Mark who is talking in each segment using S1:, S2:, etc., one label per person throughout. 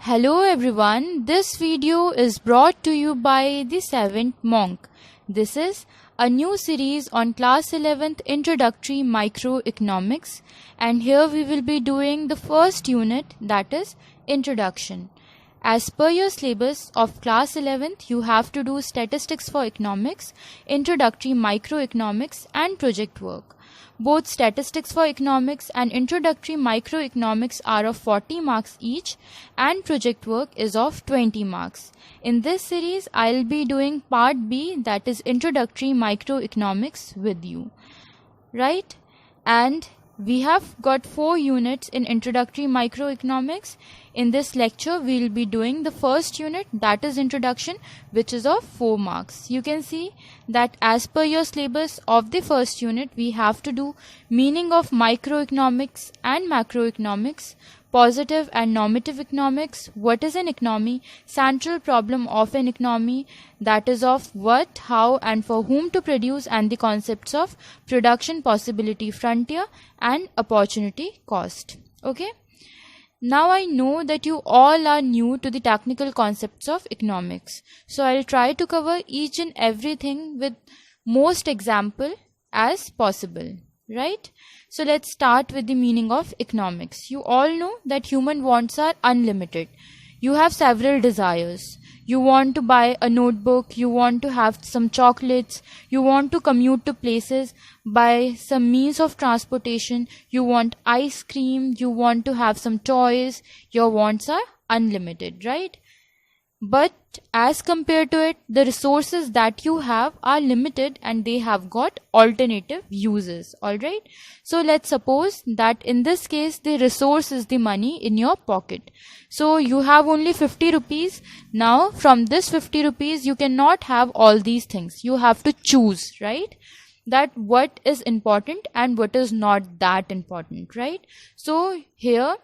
S1: Hello everyone, this video is brought to you by the 7th Monk. This is a new series on class 11th Introductory Microeconomics, and here we will be doing the first unit, that is Introduction. As per your syllabus of class 11th, you have to do Statistics for Economics, Introductory Microeconomics and Project Work. Both Statistics for Economics and Introductory Microeconomics are of 40 marks each, and Project Work is of 20 marks. In this series, I'll be doing part B, that is Introductory Microeconomics with you. Right? And we have got 4 units in Introductory Microeconomics. In this lecture, we will be doing the first unit, that is Introduction, which is of 4 marks. You can see that as per your syllabus of the first unit, we have to do meaning of microeconomics and macroeconomics, positive and normative economics, what is an economy, central problem of an economy, that is of what, how and for whom to produce, and the concepts of production possibility frontier and opportunity cost. Okay. Now I know that you all are new to the technical concepts of economics. So I'll try to cover each and everything with most example as possible. Right? So let's start with the meaning of economics. You all know that human wants are unlimited. You have several desires. You want to buy a notebook, you want to have some chocolates, you want to commute to places by some means of transportation, you want ice cream, you want to have some toys. Your wants are unlimited, right? But as compared to it, the resources that you have are limited and they have got alternative uses. Alright. So let's suppose that in this case, the resource is the money in your pocket. So you have only 50 rupees. Now from this 50 rupees, you cannot have all these things. You have to choose, right? That what is important and what is not that important, right? So here,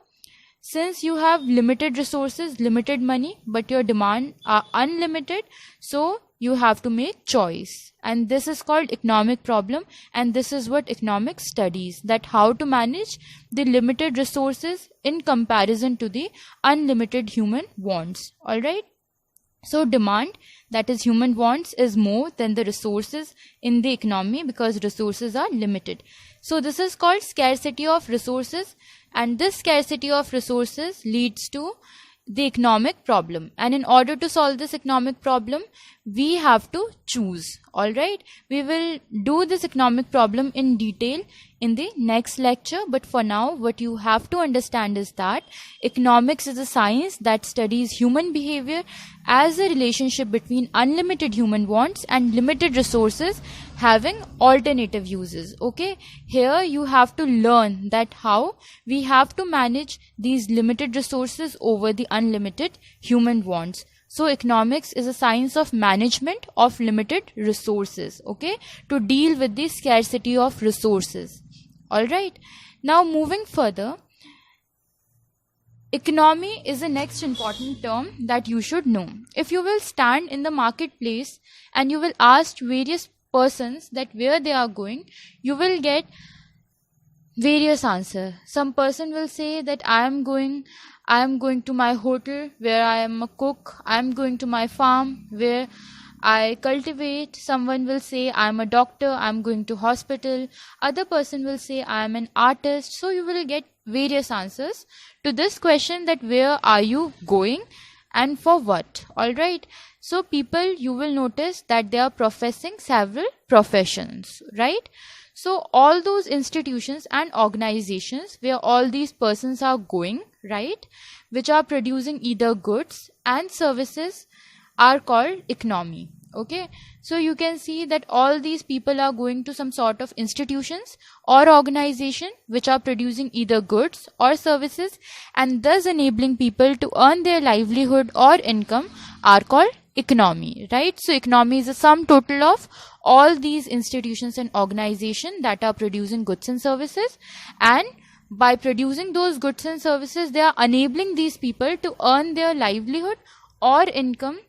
S1: since you have limited resources, limited money, but your demand are unlimited, so you have to make choice. And this is called economic problem, and this is what economics studies, that how to manage the limited resources in comparison to the unlimited human wants. Alright? So demand, that is human wants, is more than the resources in the economy because resources are limited. So this is called scarcity of resources, and this scarcity of resources leads to the economic problem. And in order to solve this economic problem, we have to choose. Alright, we will do this economic problem in detail in the next lecture, but for now what you have to understand is that economics is a science that studies human behavior as a relationship between unlimited human wants and limited resources having alternative uses. Okay, here you have to learn that how we have to manage these limited resources over the unlimited human wants. So economics is a science of management of limited resources, okay, to deal with the scarcity of resources. Alright, now moving further, economy is the next important term that you should know. If you will stand in the marketplace and you will ask various persons that where they are going, you will get various answers. Some person will say that I am going to my hotel where I am a cook. I am going to my farm where I cultivate. Someone will say I am a doctor. I am going to hospital. Other person will say I am an artist. So you will get various answers to this question, that where are you going and for what. Alright. So people, you will notice that they are professing several professions, right? So all those institutions and organizations where all these persons are going, right, which are producing either goods and services, are called economy. Okay, so you can see that all these people are going to some sort of institutions or organization which are producing either goods or services and thus enabling people to earn their livelihood or income are called economy, right? So economy is a sum total of all these institutions and organizations that are producing goods and services, and by producing those goods and services, they are enabling these people to earn their livelihood or income,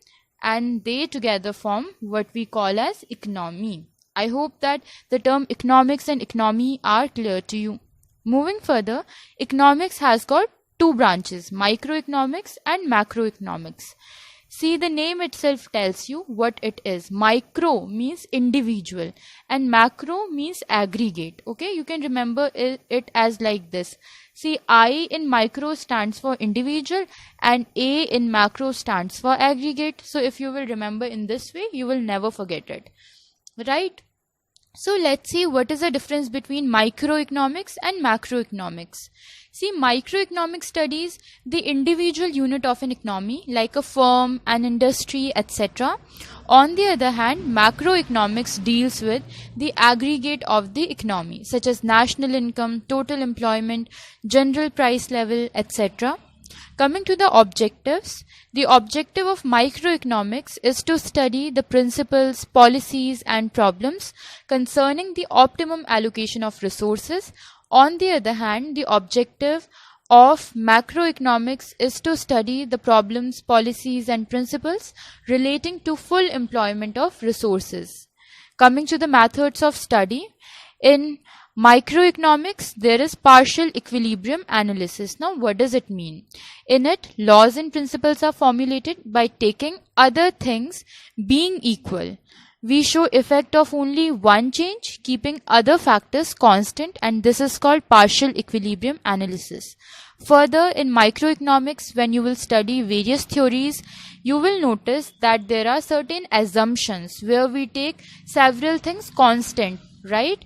S1: and they together form what we call as economy. I hope that the term economics and economy are clear to you. Moving further, economics has got two branches, microeconomics and macroeconomics. See, the name itself tells you what it is. Micro means individual and macro means aggregate. Okay, you can remember it as like this. See, I in micro stands for individual and A in macro stands for aggregate. So if you will remember in this way, you will never forget it. Right? So let's see what is the difference between microeconomics and macroeconomics. See, microeconomics studies the individual unit of an economy like a firm, an industry, etc. On the other hand, macroeconomics deals with the aggregate of the economy such as national income, total employment, general price level, etc. Coming to the objectives, the objective of microeconomics is to study the principles, policies and problems concerning the optimum allocation of resources. On the other hand, the objective of macroeconomics is to study the problems, policies and principles relating to full employment of resources. Coming to the methods of study, in microeconomics, there is partial equilibrium analysis. Now, what does it mean? In it, laws and principles are formulated by taking other things being equal. We show effect of only one change, keeping other factors constant, and this is called partial equilibrium analysis. Further, in microeconomics, when you will study various theories, you will notice that there are certain assumptions where we take several things constant, right?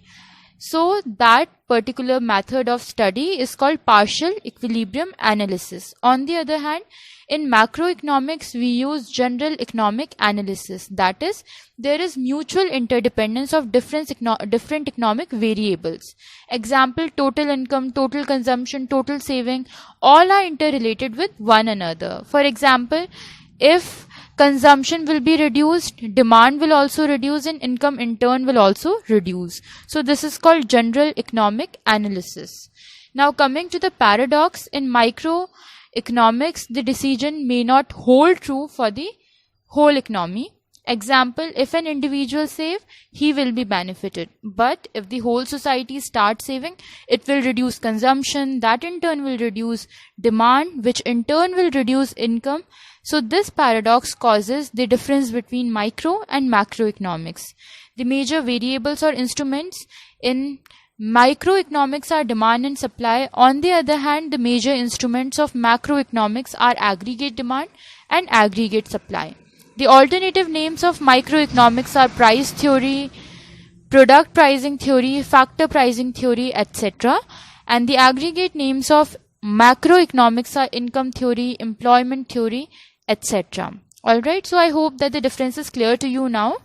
S1: So that particular method of study is called partial equilibrium analysis. On the other hand, in macroeconomics, we use general economic analysis. That is, there is mutual interdependence of different economic variables. Example, total income, total consumption, total saving, all are interrelated with one another. For example, if consumption will be reduced, demand will also reduce and income in turn will also reduce. So this is called general economic analysis. Now coming to the paradox, in microeconomics, the decision may not hold true for the whole economy. Example, if an individual save, he will be benefited. But if the whole society starts saving, it will reduce consumption, that in turn will reduce demand, which in turn will reduce income. So this paradox causes the difference between micro and macroeconomics. The major variables or instruments in microeconomics are demand and supply. On the other hand, the major instruments of macroeconomics are aggregate demand and aggregate supply. The alternative names of microeconomics are price theory, product pricing theory, factor pricing theory, etc. And the aggregate names of macroeconomics are income theory, employment theory, etc. Alright, so I hope that the difference is clear to you now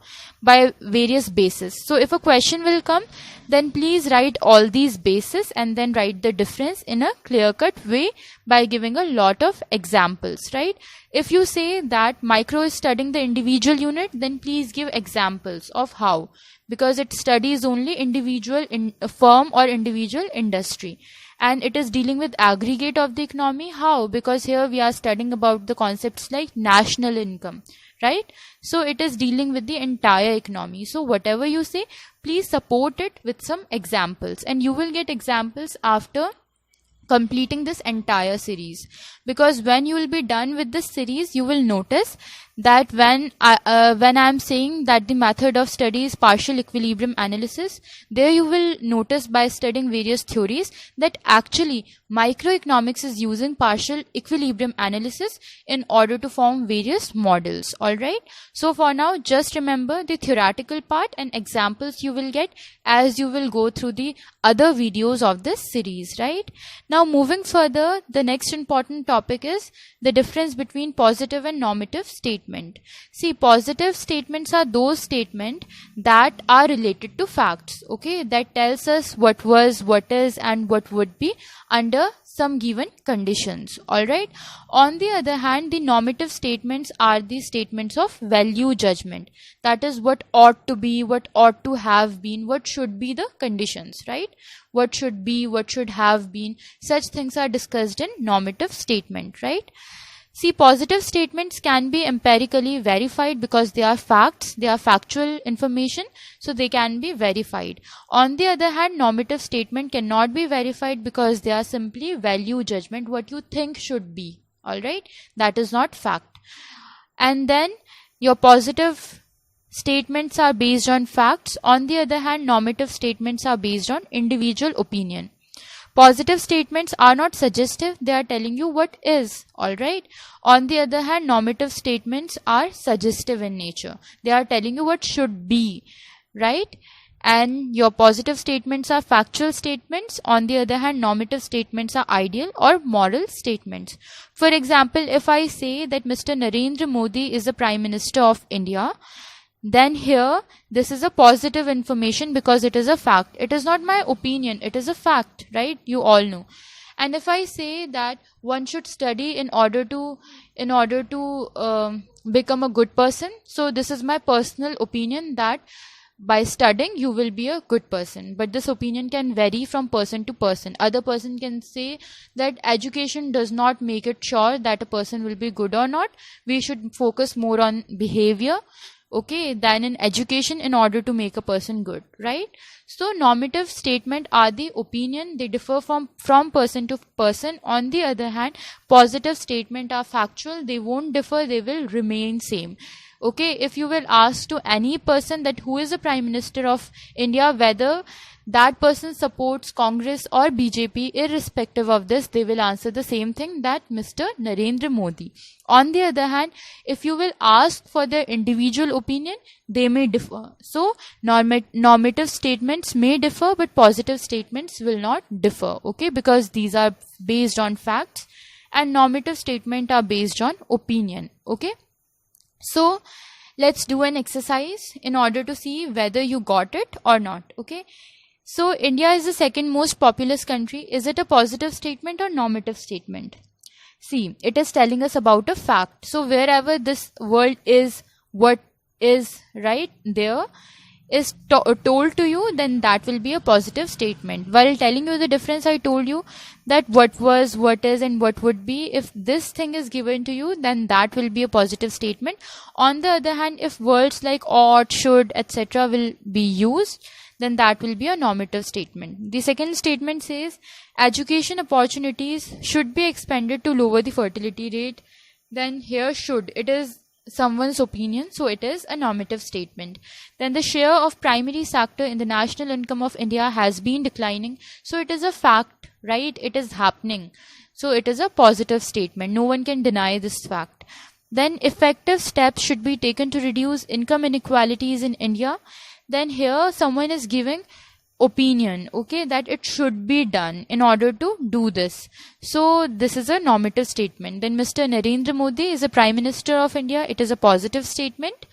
S1: by various bases. So if a question will come, then please write all these bases and then write the difference in a clear-cut way by giving a lot of examples, right? If you say that micro is studying the individual unit, then please give examples of how, because it studies only individual in a firm or individual industry. And it is dealing with aggregate of the economy. How? Because here we are studying about the concepts like national income, right? So it is dealing with the entire economy. So whatever you say, please support it with some examples, and you will get examples after completing this entire series. Because when you will be done with this series, you will notice that when I'm saying that the method of study is partial equilibrium analysis, there you will notice by studying various theories that actually microeconomics is using partial equilibrium analysis in order to form various models. Alright, so for now just remember the theoretical part and examples you will get as you will go through the other videos of this series, right? Now moving further, the next important topic is the difference between positive and normative statement. See, positive statements are those statements that are related to facts, okay, that tells us what was, what is and what would be under some given conditions. Alright, on the other hand, the normative statements are the statements of value judgment, that is what ought to be, what ought to have been, what should be the conditions, right? What should be, what should have been, such things are discussed in normative statement, right? See, positive statements can be empirically verified because they are facts, they are factual information, so they can be verified. On the other hand, normative statement cannot be verified because they are simply value judgment, what you think should be. Alright, that is not fact. And then your positive statements are based on facts. On the other hand, normative statements are based on individual opinion. Positive statements are not suggestive, they are telling you what is, alright. On the other hand, normative statements are suggestive in nature. They are telling you what should be, right? And your positive statements are factual statements. On the other hand, normative statements are ideal or moral statements. For example, if I say that Mr. Narendra Modi is the Prime Minister of India, then here this is a positive information because it is a fact. It is not my opinion, it is a fact, right? You all know. And if I say that one should study in order to become a good person, so this is my personal opinion that by studying you will be a good person. But this opinion can vary from person to person. Other person can say that education does not make it sure that a person will be good or not. We should focus more on behavior, okay, than in education in order to make a person good, right? So normative statement are the opinion, they differ from person to person. On the other hand, positive statement are factual, they won't differ, they will remain same. Okay, if you will ask to any person that who is the Prime Minister of India, whether that person supports Congress or BJP, irrespective of this, they will answer the same thing, that Mr. Narendra Modi. On the other hand, if you will ask for their individual opinion, they may differ. So normative statements may differ, but positive statements will not differ, okay, because these are based on facts and normative statements are based on opinion, okay. So let's do an exercise in order to see whether you got it or not, okay. So India is the second most populous country. Is it a positive statement or normative statement? See, it is telling us about a fact. So wherever this world is, what is right there is told to you, then that will be a positive statement. While telling you the difference, I told you that what was, what is, and what would be. If this thing is given to you, then that will be a positive statement. On the other hand, if words like ought, should, etc. will be used, then that will be a normative statement. The second statement says education opportunities should be expanded to lower the fertility rate. Then here should, it is someone's opinion, so it is a normative statement. Then the share of primary sector in the national income of India has been declining, so it is a fact, right? It is happening, so it is a positive statement. No one can deny this fact. Then effective steps should be taken to reduce income inequalities in India. Then here someone is giving opinion, okay, that it should be done in order to do this. So this is a normative statement. Then Mr. Narendra Modi is the Prime Minister of India. It is a positive statement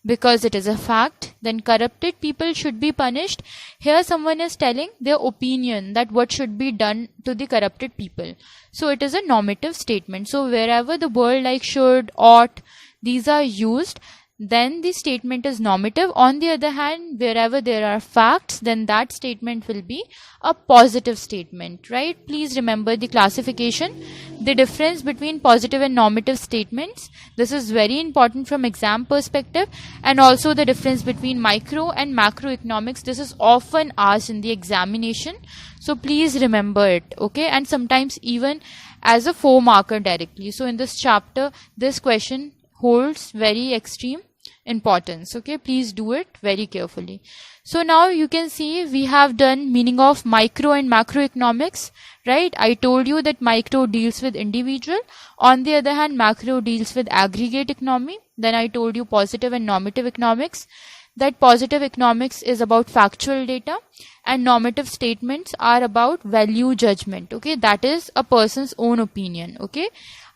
S1: because it is a fact. Then corrupted people should be punished. Here someone is telling their opinion that what should be done to the corrupted people. So it is a normative statement. So wherever the word like should, ought, these are used, then the statement is normative. On the other hand, wherever there are facts, then that statement will be a positive statement, right? Please remember the classification, the difference between positive and normative statements. This is very important from exam perspective, and also the difference between micro and macroeconomics. This is often asked in the examination, so please remember it, okay? And sometimes even as a 4-marker directly. So in this chapter, this question holds very extreme importance, okay? Please do it very carefully. So now you can see we have done meaning of micro and macroeconomics, right? I told you that micro deals with individual. On the other hand, macro deals with aggregate economy. Then I told you positive and normative economics, that positive economics is about factual data and normative statements are about value judgment, okay? That is a person's own opinion, okay?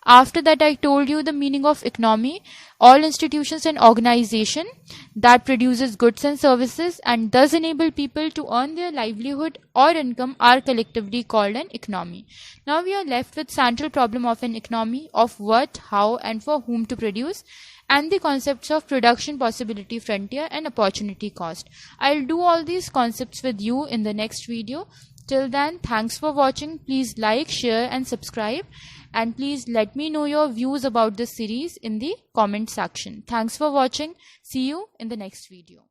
S1: After that, I told you the meaning of economy, all institutions and organization that produces goods and services and thus enable people to earn their livelihood or income are collectively called an economy. Now we are left with central problem of an economy, of what, how and for whom to produce, and the concepts of production possibility frontier and opportunity cost. I'll do all these concepts with you in the next video. Till then, thanks for watching. Please like, share and subscribe. and please let me know your views about this series in the comment section. Thanks for watching. See you in the next video.